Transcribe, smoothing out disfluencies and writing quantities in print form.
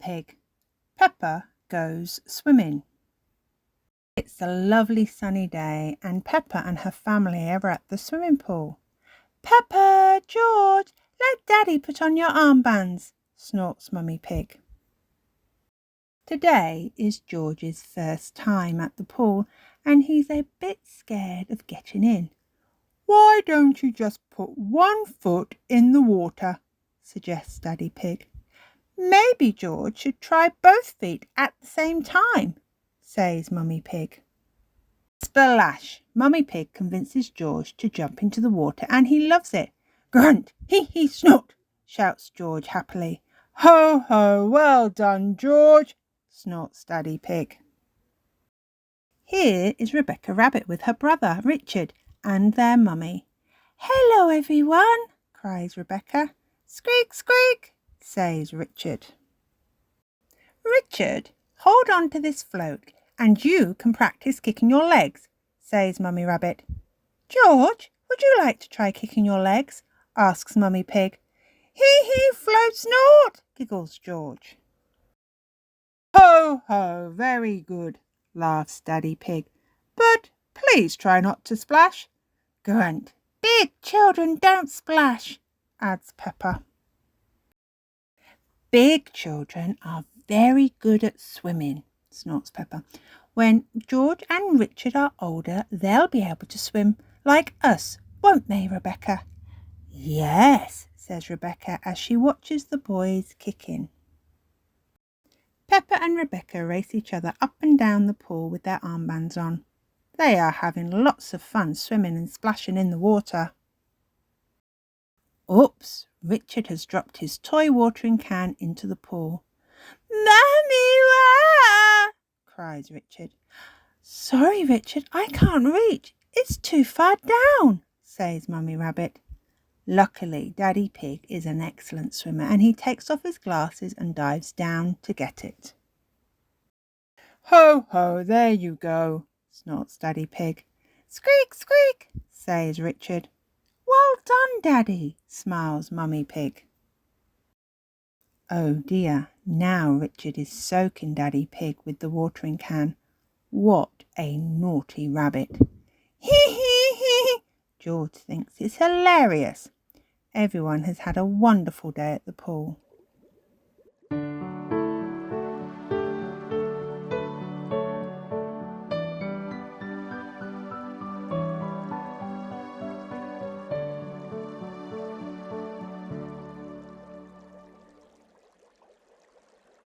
Pig. Peppa goes swimming. It's a lovely sunny day and Peppa and her family are at the swimming pool. Peppa, George, let Daddy put on your armbands, snorts Mummy Pig. Today is George's first time at the pool and he's a bit scared of getting in. Why don't you just put one foot in the water, suggests Daddy Pig. Maybe George should try both feet at the same time, says Mummy Pig. Splash! Mummy Pig convinces George to jump into the water and he loves it. Grunt! Hee hee snort! Shouts George happily. Ho ho! Well done, George! Snorts Daddy Pig. Here is Rebecca Rabbit with her brother Richard and their mummy. Hello everyone, cries Rebecca. Squeak, squeak, says Richard. Richard, hold on to this float and you can practice kicking your legs, says Mummy Rabbit. George, would you like to try kicking your legs? Asks Mummy Pig. Hee hee float snort, giggles George. Ho ho, very good, laughs Daddy Pig. But please try not to splash. Grunt. Big children don't splash, adds Peppa. Big children are very good at swimming, snorts Peppa. When George and Richard are older, they'll be able to swim like us, won't they, Rebecca? Yes, says Rebecca as she watches the boys kicking. Peppa and Rebecca race each other up and down the pool with their armbands on. They are having lots of fun swimming and splashing in the water. Oops! Richard has dropped his toy watering can into the pool. Mummy, wah! Cries Richard. Sorry, Richard, I can't reach. It's too far down, says Mummy Rabbit. Luckily, Daddy Pig is an excellent swimmer and he takes off his glasses and dives down to get it. Ho, ho, there you go, snorts Daddy Pig. Squeak, squeak, says Richard. Well done, Daddy, smiles Mummy Pig. Oh dear, now Richard is soaking Daddy Pig with the watering can. What a naughty rabbit. Hee hee hee, George thinks it's hilarious. Everyone has had a wonderful day at the pool.